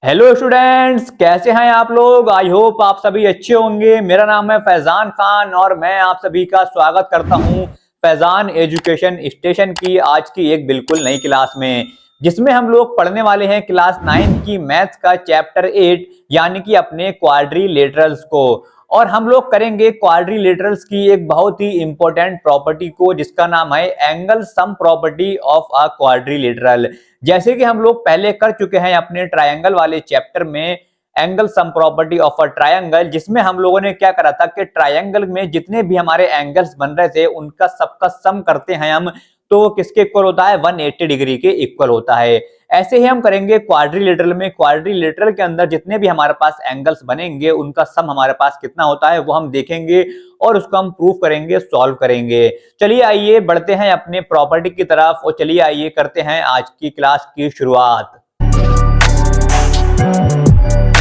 Hello students, कैसे हैं आप लोग। आई होप आप सभी अच्छे होंगे। मेरा नाम है फैजान खान और मैं आप सभी का स्वागत करता हूं फैजान एजुकेशन स्टेशन की आज की एक बिल्कुल नई क्लास में, जिसमें हम लोग पढ़ने वाले हैं क्लास 9 की मैथ्स का चैप्टर 8 यानी कि अपने क्वाड्रिलेटरल्स को। और हम लोग करेंगे क्वाड्रिलेटरल्स की एक बहुत ही इंपॉर्टेंट प्रॉपर्टी को, जिसका नाम है angle sum property of a quadrilateral. जैसे कि हम लोग पहले कर चुके हैं अपने ट्रायंगल वाले चैप्टर में angle sum property of a triangle, जिसमें हम लोगों ने क्या करा था कि ट्रायंगल में जितने भी हमारे एंगल्स बन रहे थे उनका सबका सम करते हैं हम, तो किसके इक्वल होता है, 180 डिग्री के इक्वल होता है। ऐसे ही हम करेंगे क्वाड्रिलेटरल में। क्वाड्रिलेटरल के अंदर जितने भी हमारे पास एंगल्स बनेंगे उनका सम हमारे पास कितना होता है वो हम देखेंगे और उसको हम प्रूफ करेंगे, सॉल्व करेंगे। चलिए आइए बढ़ते हैं अपने प्रॉपर्टी की तरफ और चलिए आइए करते हैं आज की क्लास की शुरुआत।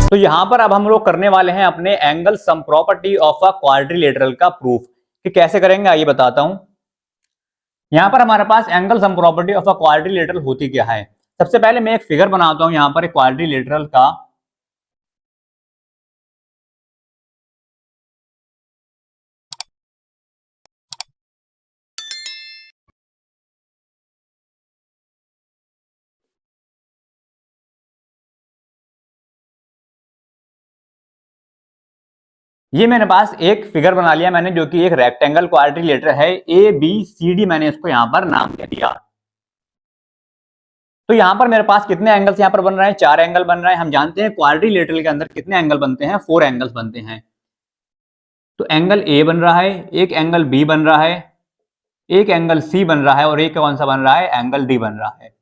तो यहां पर अब हम लोग करने वाले हैं अपने angle sum property of a quadrilateral का प्रूफ। कि कैसे करेंगे आइए बताता हूं। यहां पर हमारे पास angle sum property of a quadrilateral होती क्या है। सबसे पहले मैं एक फिगर बनाता हूं यहां पर एक क्वाड्रिलेटरल का। ये मेरे पास एक फिगर बना लिया मैंने, जो कि एक रेक्टेंगल क्वाड्रिलेटरल है। ए बी सी डी मैंने इसको यहां पर नाम दे दिया। तो यहां पर मेरे पास कितने एंगल्स यहां पर बन रहे हैं, 4 एंगल बन रहे हैं। हम जानते हैं क्वाड्रिलेटरल के अंदर कितने एंगल बनते हैं, 4 एंगल्स बनते हैं। तो एंगल ए बन रहा है, एक एंगल बी बन रहा है, एक एंगल सी बन रहा है और एक कौन सा बन रहा है, एंगल डी बन रहा है।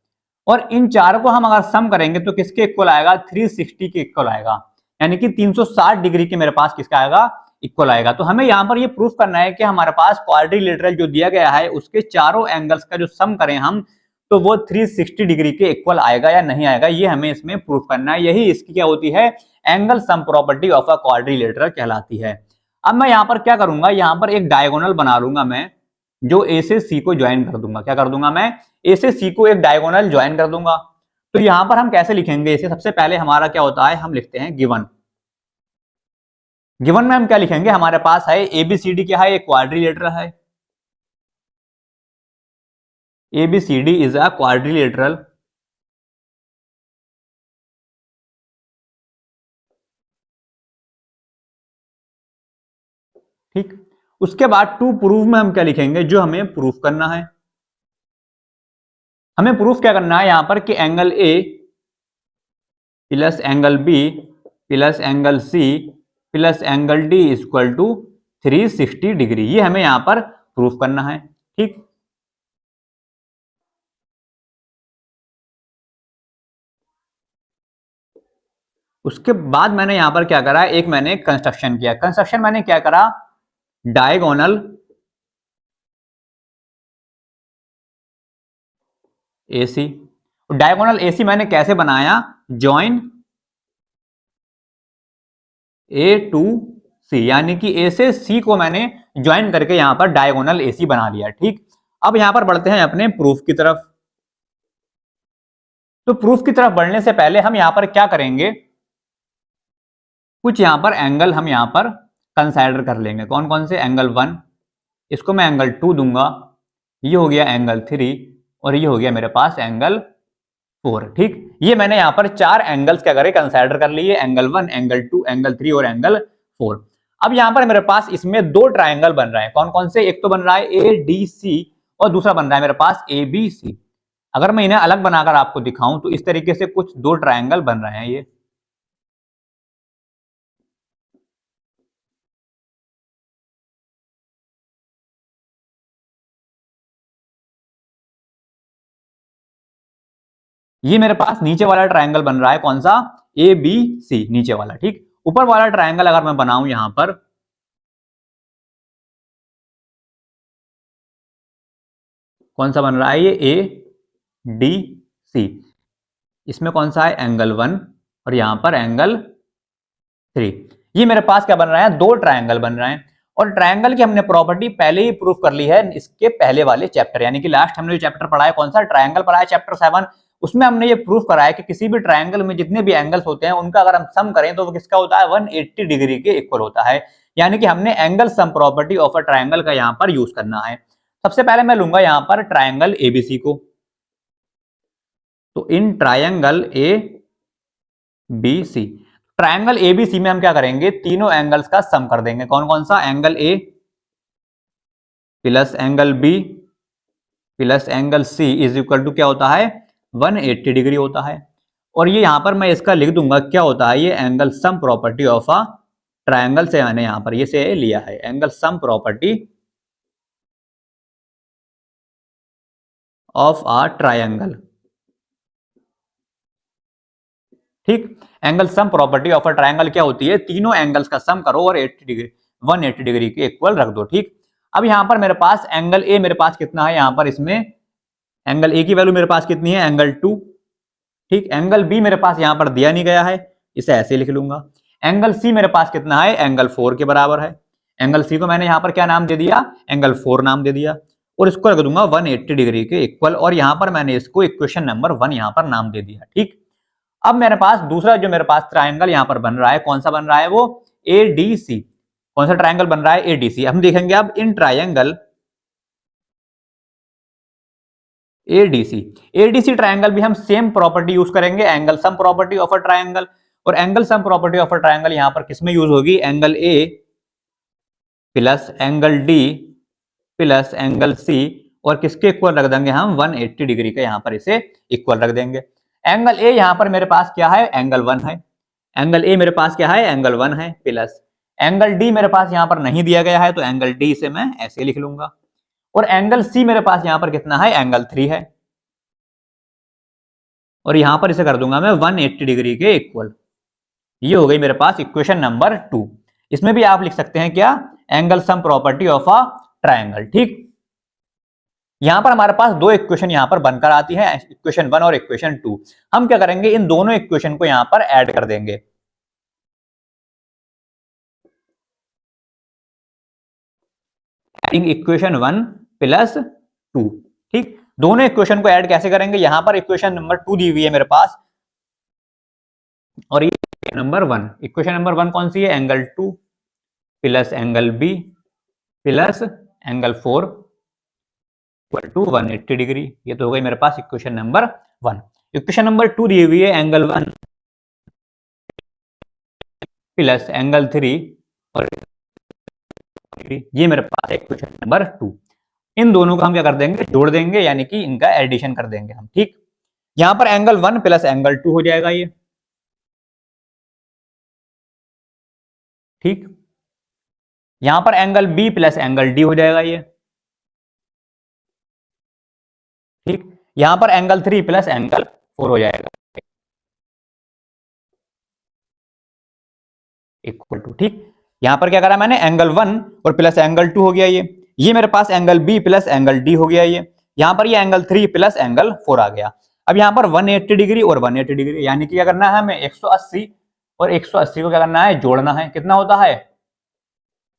और इन चारों को हम अगर सम करेंगे तो किसके इक्वल आएगा, 360 के इक्वल आएगा। यानी कि 360 डिग्री के मेरे पास किसका आएगा, इक्वल आएगा। तो हमें यहां पर ये प्रूफ करना है कि हमारे पास क्वाड्रिलेटरल जो दिया गया है उसके चारों एंगल्स का जो सम करें हम, तो वो 360 डिग्री के इक्वल आएगा या नहीं आएगा, ये हमें इसमें प्रूफ करना है। यही इसकी क्या होती है, angle sum property of a quadrilateral कहलाती है। अब मैं यहां पर क्या करूंगा, यहां पर एक डायगोनल बना लूंगा मैं, जो ए से सी को ज्वाइन कर दूंगा। क्या कर दूंगा मैं, ए से सी को एक डायगोनल ज्वाइन कर दूंगा। तो यहां पर हम कैसे लिखेंगे इसे, सबसे पहले हमारा क्या होता है, हम लिखते हैं गिवन। गिवन में हम क्या लिखेंगे, हमारे पास है एबीसीडी क्या है, एक क्वाड्रिलेटरल है। ABCD is a quadrilateral. ठीक। उसके बाद टू प्रूव में हम क्या लिखेंगे, जो हमें प्रूफ करना है। हमें प्रूफ क्या करना है यहां पर कि angle A plus angle B plus angle C plus angle D equal to 360 degree. ये हमें यहां पर प्रूफ करना है। ठीक। उसके बाद मैंने यहां पर क्या करा, एक मैंने कंस्ट्रक्शन किया। कंस्ट्रक्शन मैंने क्या करा, डायगोनल एसी। डायगोनल एसी मैंने कैसे बनाया, जॉइन ए टू सी, यानी कि ए से सी को मैंने ज्वाइन करके यहां पर डायगोनल एसी बना लिया। ठीक। अब यहां पर बढ़ते हैं अपने प्रूफ की तरफ। तो प्रूफ की तरफ बढ़ने से पहले हम यहां पर क्या करेंगे, कुछ यहां पर एंगल हम यहां पर कंसाइडर कर लेंगे। कौन कौन से, एंगल 1, इसको मैं एंगल 2 दूंगा, ये हो गया एंगल 3 और ये हो गया मेरे पास एंगल 4। ठीक। ये मैंने यहां पर 4 एंगल्स क्या करे, कंसाइडर कर लिए, एंगल 1, एंगल 2, एंगल 3 और एंगल 4। अब यहां पर मेरे पास इसमें 2 ट्राइंगल बन रहे हैं। कौन कौन से, एक तो बन रहा है ए डी सी और दूसरा बन रहा है मेरे पास ए बी सी। अगर मैं इन्हें अलग बनाकर आपको दिखाऊं तो इस तरीके से कुछ 2 ट्राइंगल बन रहे हैं। ये मेरे पास नीचे वाला ट्रायंगल बन रहा है, कौन सा, ए बी सी, नीचे वाला। ठीक। ऊपर वाला ट्रायंगल अगर मैं बनाऊं यहां पर, कौन सा बन रहा है, ये ए डी सी। इसमें कौन सा है, एंगल 1 और यहां पर एंगल 3। ये मेरे पास क्या बन रहा है, 2 ट्रायंगल बन रहे हैं। और ट्रायंगल की हमने प्रॉपर्टी पहले ही प्रूफ कर ली है इसके पहले वाले चैप्टर, यानी कि लास्ट हमने जो चैप्टर पढ़ा है कौन सा, ट्रायंगल पढ़ा है, चैप्टर 7। उसमें हमने ये प्रूफ कराया कि किसी भी ट्रायंगल में जितने भी एंगल्स होते हैं उनका अगर हम सम करें तो वो किसका होता है, 180 डिग्री के इक्वल होता है। यानी कि हमने angle sum property of a triangle का यहाँ पर यूज करना है। सबसे पहले मैं लूंगा यहाँ पर ट्रायंगल एबीसी को। तो in triangle A B C, triangle ABC में हम क्या करेंगे, तीनों एंगल्स का सम कर देंगे। कौन कौन सा, angle A plus angle B plus angle C is equal to क्या होता है, 180 डिग्री होता है। और ये यहां पर मैं इसका लिख दूंगा क्या होता है, ये angle sum property of a triangle से मैंने यहां पर ये से लिया है, angle sum property of a triangle. ठीक, angle sum property of a triangle क्या होती है, तीनों एंगल्स का सम करो और 80 डिग्री 180 डिग्री के इक्वल रख दो। ठीक, अब यहां पर मेरे पास एंगल ए मेरे पास कितना है, यहां पर इसमें एंगल ए की वैल्यू मेरे पास कितनी है, एंगल 2। ठीक, एंगल बी मेरे पास यहां पर दिया नहीं गया है, इसे ऐसे लिख लूंगा। एंगल सी मेरे पास कितना है, एंगल 4 के बराबर है। एंगल सी को मैंने यहां पर क्या नाम दे दिया, एंगल 4 नाम दे दिया, और इसको रख दूंगा 180 डिग्री के इक्वल, और यहां पर मैंने इसको इक्वेशन नंबर 1 यहां पर नाम दे दिया। ठीक, अब मेरे पास दूसरा जो मेरे पास ट्रायंगल यहां पर बन रहा है, कौन सा बन रहा है, वो एडीसी। कौन सा ट्रायंगल बन रहा है, एडीसी। हम देखेंगे अब in triangle ADC, ADC triangle भी हम सेम प्रॉपर्टी यूज करेंगे, angle sum property of a triangle. और angle sum property of a triangle यहां पर किसमें यूज होगी, angle A plus angle D plus angle C, और किसके इक्वल रख देंगे हम, 180 डिग्री का यहां पर इसे इक्वल रख देंगे। एंगल ए यहां पर मेरे पास क्या है, एंगल 1 है। एंगल ए मेरे पास क्या है, एंगल 1 है, प्लस एंगल डी मेरे पास यहां पर नहीं दिया गया है, तो एंगल डी से मैं ऐसे लिख लूंगा। और एंगल सी मेरे पास यहां पर कितना है, एंगल 3 है, और यहां पर इसे कर दूंगा मैं 180 डिग्री के इक्वल। ये हो गई मेरे पास इक्वेशन नंबर 2। इसमें भी आप लिख सकते हैं क्या, angle sum property of a triangle. ठीक, यहां पर हमारे पास दो इक्वेशन यहां पर बनकर आती है, इक्वेशन 1 और इक्वेशन 2। हम क्या करेंगे, इन दोनों इक्वेशन को यहां पर ऐड कर देंगे। Equation 1 plus 2। ठीक, दोनों इक्वेशन को ऐड कैसे करेंगे, यहां पर इक्वेशन नंबर 2 दी हुई है मेरे पास, और ये नंबर 1, इक्वेशन नंबर 1 कौन सी है, angle 2 plus angle B plus angle 4 equal to 180 degree. ये तो हो गई मेरे पास इक्वेशन नंबर 1। इक्वेशन नंबर 2 दी हुई है एंगल 1 प्लस एंगल 3, और ये मेरे पास है इक्वेशन नंबर 2। इन दोनों को हम क्या कर देंगे, जोड़ देंगे, यानी कि इनका एडिशन कर देंगे हम। ठीक, यहां पर एंगल 1 प्लस एंगल 2 हो जाएगा ये। ठीक, यहां पर angle B plus angle D हो जाएगा ये। ठीक, यहां पर एंगल 3 प्लस एंगल 4 हो जाएगा इक्वल टू। ठीक, यहां पर क्या करा मैंने, एंगल 1 और प्लस एंगल 2 हो गया ये मेरे पास angle B plus angle D हो गया ये। यहां पर ये एंगल 3 प्लस एंगल 4 आ गया। अब यहां पर 180 डिग्री और 180 डिग्री, यानी कि क्या करना है हमें, 180 और 180 को क्या करना है, जोड़ना है। कितना होता है,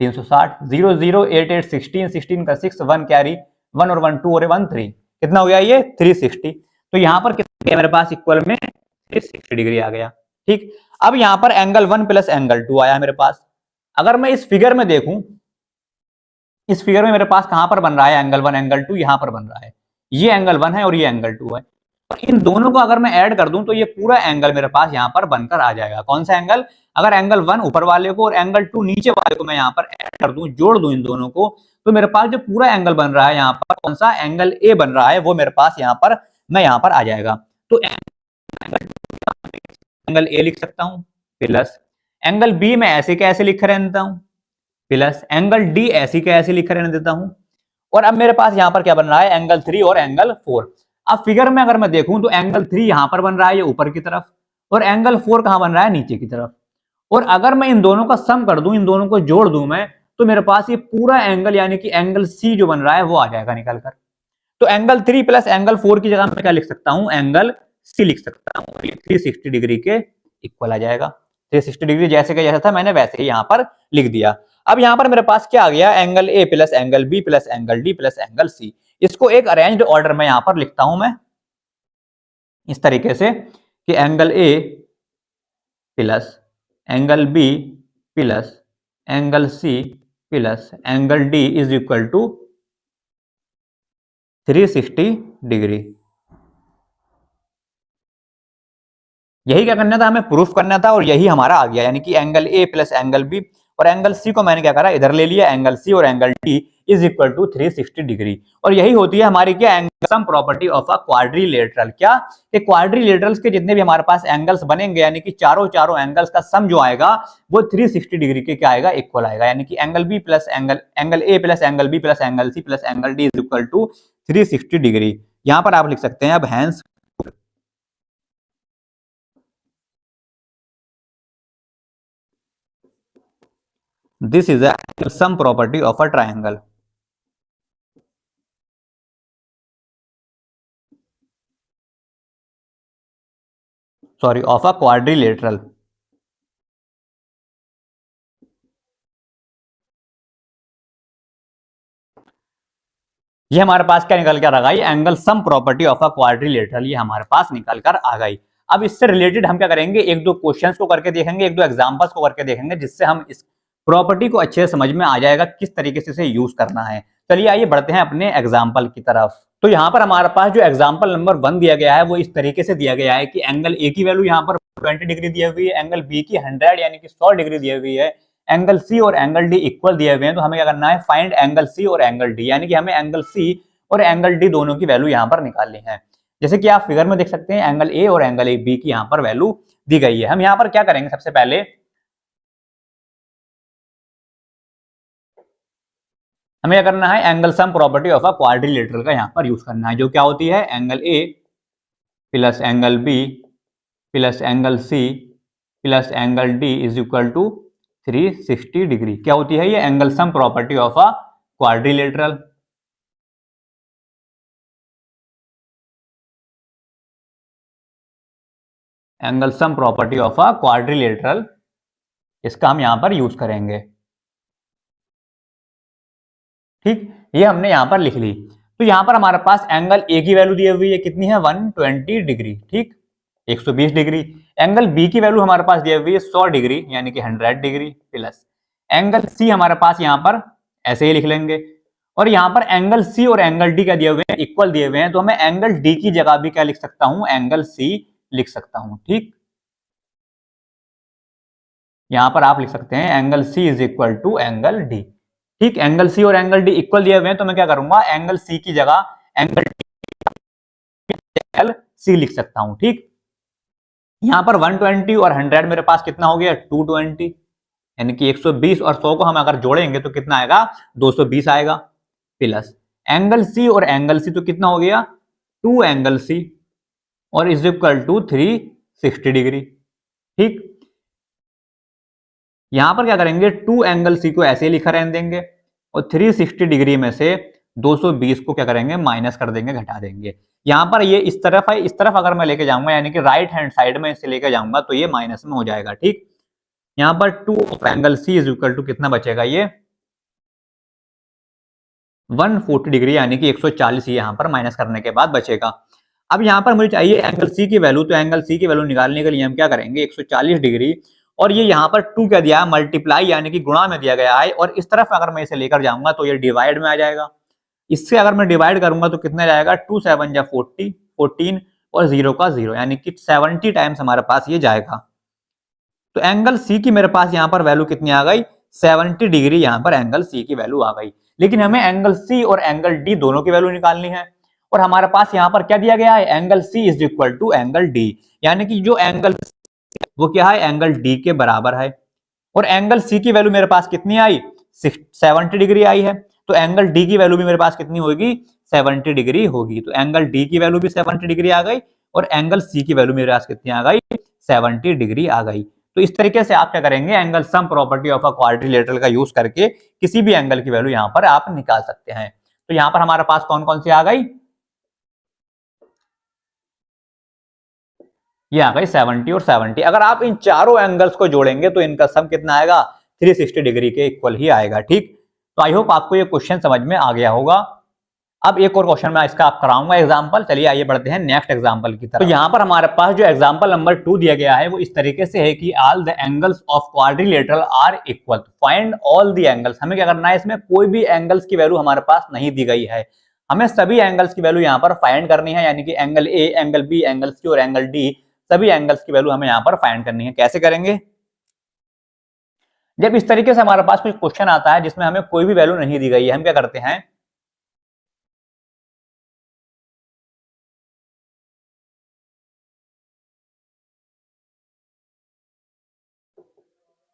360। 0 0 8 8 16 16 का 6 1 कैरी 1 और 1 2 और 1 3, कितना हो गया ये 360। तो यहां पर कितना मेरे पास इक्वल में 360 डिग्री आ गया। ठीक, अब यहां पर एंगल 1 प्लस एंगल 2 आया मेरे पास। अगर मैं इस फिगर में देखूं, इस फिगर में मेरे पास कहां पर बन रहा है, एंगल 1 एंगल 2 यहां पर बन रहा है। ये एंगल 1 है और ये एंगल 2 है, और इन दोनों को अगर मैं ऐड कर दूं तो ये पूरा एंगल मेरे पास यहां पर बनकर आ जाएगा। कौन सा एंगल, अगर एंगल 1 ऊपर वाले को और एंगल 2 नीचे वाले को मैं यहां पर ऐड कर दूं, जोड़ दूं इन दोनों को, तो मेरे पास जो पूरा एंगल बन रहा है यहां पर, कौन सा एंगल ए बन रहा है, वो मेरे पास यहां पर मैं यहां पर आ जाएगा। तो एंगल ए लिख सकता हूं, प्लस एंगल बी में ऐसे कैसे लिख रहने देता हूं, प्लस एंगल डी ऐसी कैसे लिख रहने देता हूं। और अब मेरे पास यहां पर क्या बन रहा है, एंगल 3 और एंगल 4। अब फिगर में अगर मैं देखूं तो एंगल 3 यहां पर बन रहा है, ये ऊपर की तरफ, और एंगल 4 कहां बन रहा है, नीचे की तरफ। और अगर मैं इन दोनों का सम कर दूं, इन दोनों को जोड़ दूं मैं, तो मेरे पास ये पूरा एंगल यानी कि एंगल सी जो बन रहा है वो आ जाएगा निकल कर। तो एंगल 3 प्लस एंगल 4 की जगह मैं क्या लिख सकता हूं, एंगल सी लिख सकता हूं। ये 360 डिग्री के इक्वल आ जाएगा। 360 डिग्री जैसे का जैसा था मैंने वैसे ही यहां पर लिख दिया। अब यहां पर मेरे पास क्या आ गया, angle A plus angle B plus angle D plus angle C. इसको एक अरेंज्ड ऑर्डर में यहां पर लिखता हूं मैं, इस तरीके से कि angle A plus angle B plus angle C plus angle D is equal to 360 degree. यही क्या करना था, हमें प्रूफ करना था, और यही हमारा आ गया, यानी कि angle A plus angle B और एंगल सी को मैंने क्या करा, इधर ले लिया, एंगल सी और angle D is equal to 360 degree. और यही होती है हमारी क्या, angle sum property of a quadrilateral. क्या, कि क्वाड्रिलेटरल्स के जितने भी हमारे पास एंगल्स बनेंगे, यानी कि चारों एंगल्स का सम जो आएगा वो 360 डिग्री के क्या आएगा, इक्वल आएगा। यानी कि angle B plus angle A plus angle B plus angle C plus angle D is equal to 360 degree. यहां पर आप लिख सकते हैं अब hence this is a some property of a triangle। Sorry, of a quadrilateral. ये हमारे पास क्या निकल कर आ गई, angle sum property of a quadrilateral, ये हमारे पास निकल कर आ गई। अब इससे रिलेटेड हम क्या करेंगे, एक दो क्वेश्चंस को करके देखेंगे, एक दो एग्जांपल्स को करके देखेंगे, जिससे हम इस प्रॉपर्टी को अच्छे से समझ में आ जाएगा किस तरीके से इसे यूज करना है। चलिए आइए बढ़ते हैं अपने एग्जाम्पल की तरफ। तो यहाँ पर हमारे पास जो एग्जाम्पल नंबर 1 दिया गया है वो इस तरीके से दिया गया है कि एंगल ए की वैल्यू यहाँ पर 20 डिग्री दी हुई है, एंगल बी की 100 यानी कि 100 डिग्री दी हुई है, एंगल सी और एंगल डी इक्वल दिए हुए हैं। तो हमें क्या करना है, फाइंड एंगल सी और एंगल डी, यानी कि हमें एंगल सी और एंगल डी दोनों की वैल्यू यहाँ पर निकालनी है। जैसे कि आप फिगर में देख सकते हैं, एंगल ए और एंगल ए बी की यहाँ पर वैल्यू दी गई है। हम यहाँ पर क्या करेंगे, सबसे पहले हमें क्या करना है, angle sum property of a quadrilateral का यहाँ पर यूज करना है, जो क्या होती है, angle A plus angle B plus angle C plus angle D is equal to 360 degree. क्या होती है ये, angle sum property of a quadrilateral. Angle sum property of a quadrilateral, इसका हम यहां पर यूज करेंगे। ठीक, ये हमने यहां पर लिख ली। तो यहां पर हमारे पास एंगल ए की वैल्यू दी हुई है, कितनी है, 120 डिग्री, ठीक, 120 डिग्री। एंगल बी की वैल्यू हमारे पास दी हुई है 100 डिग्री यानी कि 100 डिग्री, प्लस एंगल सी हमारे पास यहां पर ऐसे ही लिख लेंगे। और यहां पर एंगल सी और एंगल डी का दिए हुए हैं, इक्वल दिए हुए हैं, तो हमें एंगल डी की जगह भी क्या लिख सकता हूं, एंगल सी लिख सकता हूं। ठीक, यहां पर आप लिख सकते हैं angle C is equal to angle D. ठीक, एंगल सी और एंगल डी इक्वल दिए हुए हैं, तो मैं क्या करूंगा, एंगल सी की जगह एंगल सी लिख सकता हूं। ठीक, यहां पर 120 और 100 मेरे पास कितना हो गया, 220, यानी कि 120 और 100 को हम अगर जोड़ेंगे तो कितना आएगा, 220 आएगा, प्लस एंगल सी और एंगल सी तो कितना हो गया, 2 एंगल सी और इज इक्वल टू 360 डिग्री। ठीक, यहां पर क्या करेंगे, 2 एंगल सी को ऐसे लिखा रहने देंगे और 360 डिग्री में से 220 को क्या करेंगे, माइनस कर देंगे, घटा देंगे। यहां पर ये इस तरफ है, इस तरफ अगर मैं लेके जाऊंगा यानी कि राइट हैंड साइड में इसे लेके जाऊंगा तो ये माइनस में हो जाएगा। ठीक, यहां पर 2 of angle C is equal to कितना बचेगा, ये 140 डिग्री यानी कि 140 यहां पर माइनस करने के बाद बचेगा। अब यहां पर मुझे चाहिए एंगल सी की वैल्यू, तो एंगल सी की वैल्यू निकालने के लिए हम क्या करेंगे, 140 डिग्री और ये यहाँ पर 2 क्या दिया है, मल्टीप्लाई यानी कि गुणा में दिया गया है, और इस तरफ अगर मैं इसे लेकर जाऊंगा तो ये डिवाइड में आ जाएगा। इससे अगर मैं डिवाइड करूंगा तो कितना जाएगा, 2 7 जा 40, 14 और 0 का 0 यानी कि 70 टाइम्स हमारे पास ये जाएगा। तो एंगल सी की मेरे पास यहाँ पर वैल्यू कितनी आ गई, 70 डिग्री यहाँ पर एंगल सी की वैल्यू आ गई। लेकिन हमें एंगल सी और एंगल डी दोनों की वैल्यू निकालनी है, और हमारे पास यहाँ पर क्या दिया गया है, angle C is equal to angle D, यानी कि जो एंगल वो क्या है, एंगल डी के बराबर है। और एंगल सी की वैल्यू मेरे पास कितनी आई, 70 डिग्री आई है, तो एंगल डी की वैल्यू भी मेरे पास कितनी होगी, 70 डिग्री होगी। तो एंगल डी की वैल्यू भी 70 डिग्री आ गई और एंगल सी की वैल्यू मेरे पास कितनी आ गई, 70 डिग्री आ गई। तो इस तरीके से आप क्या करेंगे, angle sum property of a quadrilateral का यूज करके किसी भी एंगल की वैल्यू यहां पर आप निकाल सकते हैं। तो यहां पर हमारे पास कौन कौन सी आ गई, ये आ गई 70 और 70। अगर आप इन चारों एंगल्स को जोड़ेंगे तो इनका सम कितना आएगा, 360 डिग्री के इक्वल ही आएगा। ठीक, तो आई होप आपको ये क्वेश्चन समझ में आ गया होगा। अब एक और क्वेश्चन मैं इसका आप कराऊंगा एग्जांपल। चलिए आइए बढ़ते हैं नेक्स्ट एग्जांपल की तरफ। तो यहाँ पर हमारे पास जो एग्जांपल नंबर 2 दिया गया है वो इस तरीके से है कि all the angles of quadrilateral are equal, find all the angles. हमें क्या करना है, इसमें कोई भी एंगल्स की वैल्यू हमारे पास नहीं दी गई है, हमें सभी एंगल्स की वैल्यू यहाँ पर फाइंड करनी है, यानी कि angle A, angle B, angle C और एंगल डी, सभी एंगल्स की वैल्यू हमें यहाँ पर फाइंड करनी है। कैसे करेंगे? जब इस तरीके से हमारे पास कुछ क्वेश्चन आता है जिसमें हमें कोई भी वैल्यू नहीं दी गई है, हम क्या करते हैं,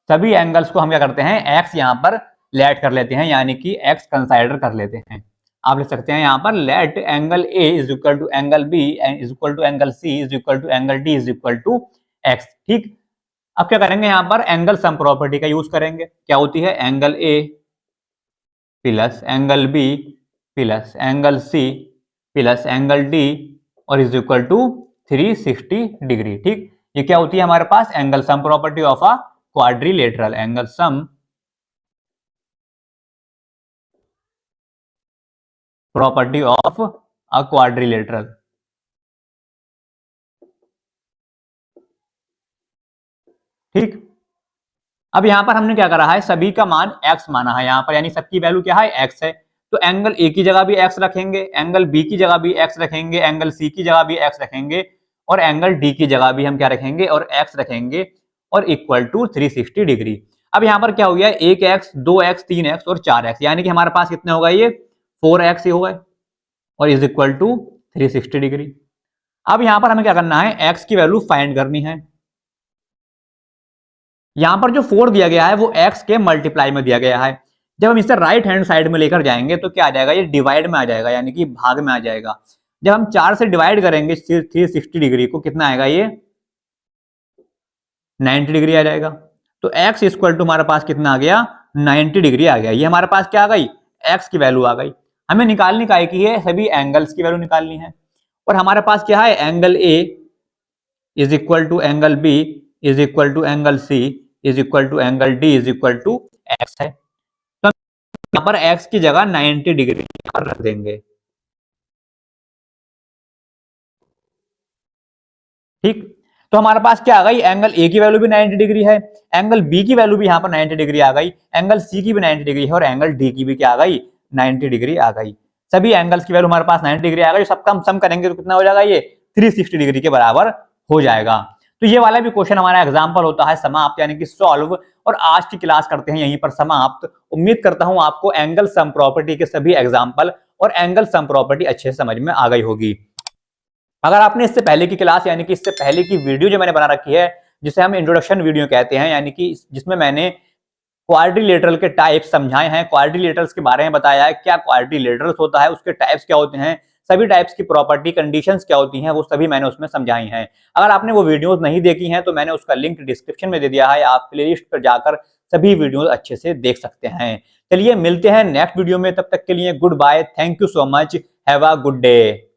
सभी एंगल्स को हम क्या करते हैं, एक्स यहां पर लेट कर लेते हैं, यानी कि एक्स कंसाइडर कर लेते हैं। आप लिख सकते हैं यहां पर let angle A is equal to angle B is equal to angle C is equal to angle D is equal to x. ठीक, अब क्या करेंगे, यहां पर एंगल सम प्रॉपर्टी का यूज करेंगे। क्या होती है, angle A plus angle B plus angle C plus angle D और इज इक्वल टू 360 डिग्री। ठीक, ये क्या होती है हमारे पास, angle sum property of a quadrilateral, angle sum property of a quadrilateral. ठीक, अब यहां पर हमने क्या करा है, सभी का मान x माना है यहां पर, यानी सबकी वैल्यू क्या है, x है। तो एंगल ए की जगह भी x रखेंगे, एंगल बी की जगह भी x रखेंगे, एंगल सी की जगह भी x रखेंगे और एंगल डी की जगह भी हम क्या रखेंगे, और x रखेंगे और इक्वल टू 360 डिग्री। अब यहां पर क्या हो गया, 1x 2x 3x और 4x, यानी कि हमारे पास कितने हो गए, ये 4x ही हो गए और इज इक्वल टू 360 डिग्री। अब यहां पर हमें क्या करना है, x की वैल्यू फाइंड करनी है। यहां पर जो 4 दिया गया है वो x के मल्टीप्लाई में दिया गया है। जब हम इसे राइट हैंड साइड में लेकर जाएंगे तो क्या आ जाएगा, ये डिवाइड में आ जाएगा, यानी कि भाग में आ जाएगा। जब हम 4 से डिवाइड करेंगे 360 डिग्री को, कितना आएगा, ये 90 डिग्री आ जाएगा। तो x इक्वल टू हमारे पास कितना आ गया, 90 डिग्री आ गया। ये हमारे पास क्या आ गई, x की वैल्यू आ गई। हमें निकालनी का की है, सभी एंगल्स की वैल्यू निकालनी है। और हमारे पास क्या है, angle A is equal to angle B is equal to angle C is equal to angle D is equal to x है। तो यहां पर एक्स की जगह 90 डिग्री रख देंगे। ठीक, तो हमारे पास क्या आ गई, एंगल ए की वैल्यू भी 90 डिग्री है, एंगल बी की वैल्यू भी यहां पर 90 डिग्री आ गई, एंगल सी की भी 90 डिग्री है और एंगल डी की भी क्या आ गई, 90 डिग्री आ गई। सभी एंगल्स की वैल्यू हमारे पास 90 डिग्री आ गई। सबका हम सम करेंगे तो कितना हो जाएगा, ये 360 डिग्री के बराबर हो जाएगा। तो ये वाला भी क्वेश्चन हमारा एग्जाम्पल होता है समाप्त, यानी कि सॉल्व। और आज की क्लास करते हैं यहीं पर समाप्त। उम्मीद करता हूं आपको एंगल सम प्रॉपर्टी के सभी एग्जाम्पल और एंगल सम प्रॉपर्टी अच्छे से समझ में आ गई होगी। अगर आपने इससे पहले की क्लास, यानी कि इससे पहले की वीडियो जो मैंने बना रखी है, जिसे हम इंट्रोडक्शन वीडियो कहते हैं, यानी कि जिसमें मैंने क्वाड्रिलेटरल के टाइप्स समझाए हैं, क्वाड्रिलेटरल्स के बारे में बताया है, क्या क्वाड्रिलेटरल्स होता है, उसके टाइप्स क्या होते हैं, सभी टाइप्स की प्रॉपर्टी कंडीशंस क्या होती हैं, वो सभी मैंने उसमें समझाई हैं। अगर आपने वो वीडियोस नहीं देखी हैं तो मैंने उसका लिंक डिस्क्रिप्शन में दे दिया है, आप प्लेलिस्ट पर जाकर सभी वीडियोस अच्छे से देख सकते हैं। चलिए मिलते हैं नेक्स्ट वीडियो में, तब तक के लिए goodbye, thank you so much, have a good day.